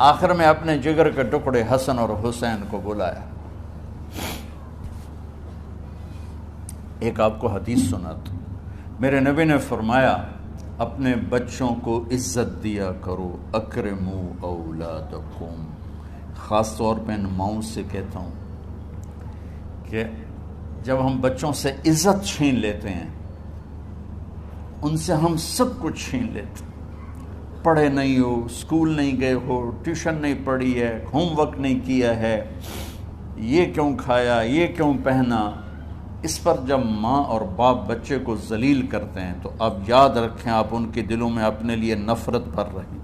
آخر میں اپنے جگر کے ٹکڑے حسن اور حسین کو بلایا. ایک آپ کو حدیث سناتا. میرے نبی نے فرمایا اپنے بچوں کو عزت دیا کرو، اکرموا اولادکم. خاص طور پہ ان ماؤں سے کہتا ہوں کہ جب ہم بچوں سے عزت چھین لیتے ہیں، ان سے ہم سب کچھ چھین لیتے ہیں. پڑھے نہیں ہو، اسکول نہیں گئے ہو، ٹیوشن نہیں پڑھی ہے، ہوم ورک نہیں کیا ہے، یہ کیوں کھایا، یہ کیوں پہنا. اس پر جب ماں اور باپ بچے کو ذلیل کرتے ہیں تو آپ یاد رکھیں آپ ان کے دلوں میں اپنے لیے نفرت بھر رہے ہیں.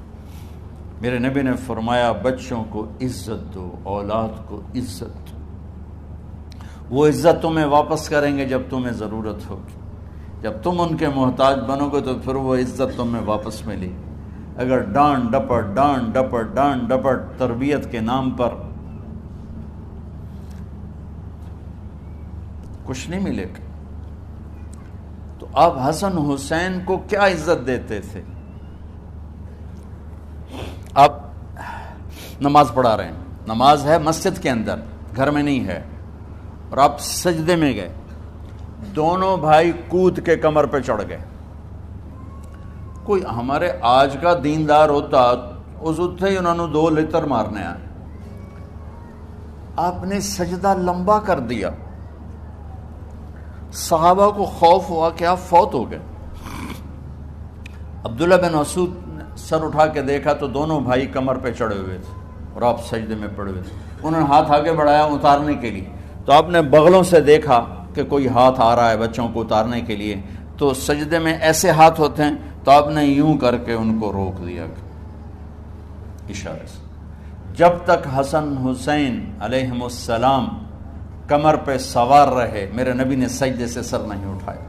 میرے نبی نے فرمایا بچوں کو عزت دو، اولاد کو عزت دو. وہ عزت تمہیں واپس کریں گے جب تمہیں ضرورت ہوگی. جب تم ان کے محتاج بنو گے تو پھر وہ عزت تمہیں واپس ملے گی. اگر ڈانٹ ڈپٹ تربیت کے نام پر کچھ نہیں ملے گا. تو آپ حسن حسین کو کیا عزت دیتے تھے؟ آپ نماز پڑھا رہے ہیں، نماز ہے مسجد کے اندر، گھر میں نہیں ہے، اور آپ سجدے میں گئے، دونوں بھائی کود کے کمر پہ چڑھ گئے. کوئی ہمارے آج کا دیندار ہوتا اس اٹھے ہی انہوں نے 2 لتر مارنے آئے. آپ نے سجدہ لمبا کر دیا. صحابہ کو خوف ہوا کہ آپ فوت ہو گئے. عبداللہ بن مسعود نے سر اٹھا کے دیکھا تو دونوں بھائی کمر پہ چڑھے ہوئے تھے اور آپ سجدے میں پڑے ہوئے تھے. انہوں نے ہاتھ آگے بڑھایا اتارنے کے لیے، تو آپ نے بغلوں سے دیکھا کہ کوئی ہاتھ آ رہا ہے بچوں کو اتارنے کے لیے. تو سجدے میں ایسے ہاتھ ہوتے ہیں، تو آپ نے یوں کر کے ان کو روک دیا اشارے سے. جب تک حسن حسین علیہم السلام کمر پہ سوار رہے میرے نبی نے سجدے سے سر نہیں اٹھایا.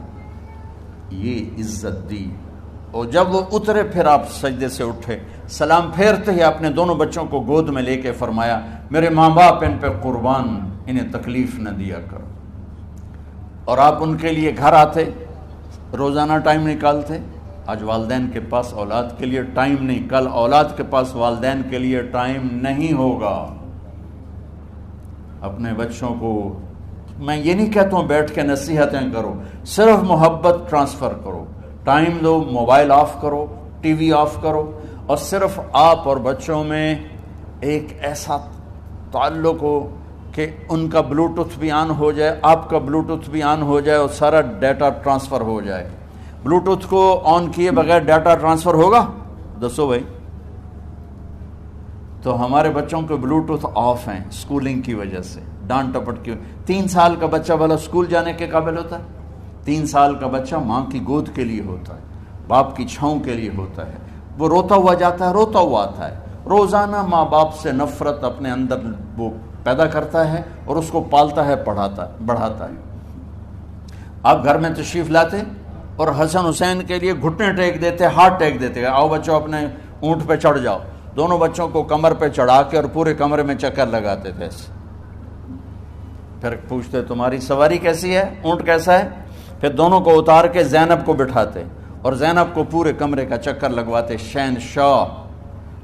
یہ عزت دی. اور جب وہ اترے پھر آپ سجدے سے اٹھے، سلام پھیرتے ہی اپنے دونوں بچوں کو گود میں لے کے فرمایا میرے ماں باپ ان پہ قربان، انہیں تکلیف نہ دیا کرو. اور آپ ان کے لیے گھر آتے، روزانہ ٹائم نکالتے. آج والدین کے پاس اولاد کے لیے ٹائم نہیں، کل اولاد کے پاس والدین کے لیے ٹائم نہیں ہوگا. اپنے بچوں کو میں یہ نہیں کہتا ہوں بیٹھ کے نصیحتیں کرو، صرف محبت ٹرانسفر کرو، ٹائم دو، موبائل آف کرو، ٹی وی آف کرو، اور صرف آپ اور بچوں میں ایک ایسا تعلق ہو کہ ان کا بلوٹوتھ بھی آن ہو جائے، آپ کا بلوٹوتھ بھی آن ہو جائے اور سارا ڈیٹا ٹرانسفر ہو جائے. بلوٹوتھ کو آن کیے بغیر ڈیٹا ٹرانسفر ہوگا؟ دسو بھائی. تو ہمارے بچوں کے بلوٹوتھ آف ہیں اسکولنگ کی وجہ سے، ڈانٹ ٹپٹ کی. 3 سال کا بچہ بھلا اسکول جانے کے قابل ہوتا ہے؟ 3 سال کا بچہ ماں کی گود کے لیے ہوتا ہے، باپ کی چھاؤں کے لیے ہوتا ہے. وہ روتا ہوا جاتا ہے، روتا ہوا آتا ہے. روزانہ ماں باپ سے نفرت اپنے اندر وہ پیدا کرتا ہے اور اس کو پالتا ہے، بڑھاتا ہے. آپ گھر میں تشریف لاتے اور حسن حسین کے لیے گھٹنے ٹیک دیتے، ہاتھ ٹیک دیتے، آؤ بچوں اپنے اونٹ پہ چڑھ جاؤ. دونوں بچوں کو کمر پہ چڑھا کے اور پورے کمرے میں چکر لگاتے تھے. پھر پوچھتے تمہاری سواری کیسی ہے، اونٹ کیسا ہے؟ پھر دونوں کو اتار کے زینب کو بٹھاتے اور زینب کو پورے کمرے کا چکر لگواتے. شہنشاہ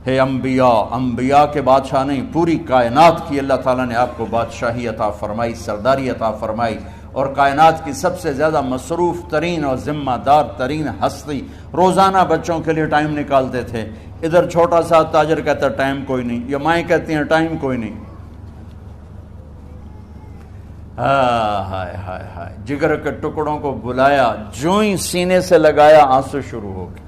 ہے انبیاء، انبیاء کے بادشاہ نہیں، پوری کائنات کی اللہ تعالیٰ نے آپ کو بادشاہی عطا فرمائی، سرداری عطا فرمائی، اور کائنات کی سب سے زیادہ مصروف ترین اور ذمہ دار ترین ہستی روزانہ بچوں کے لیے ٹائم نکالتے تھے. ادھر چھوٹا سا تاجر کہتا ہے ٹائم کوئی نہیں، یا مائیں کہتی ہیں ٹائم کوئی نہیں. ہائے ہائے ہائے، جگر کے ٹکڑوں کو بلایا، جو ہی سینے سے لگایا آنسو شروع ہو گئے.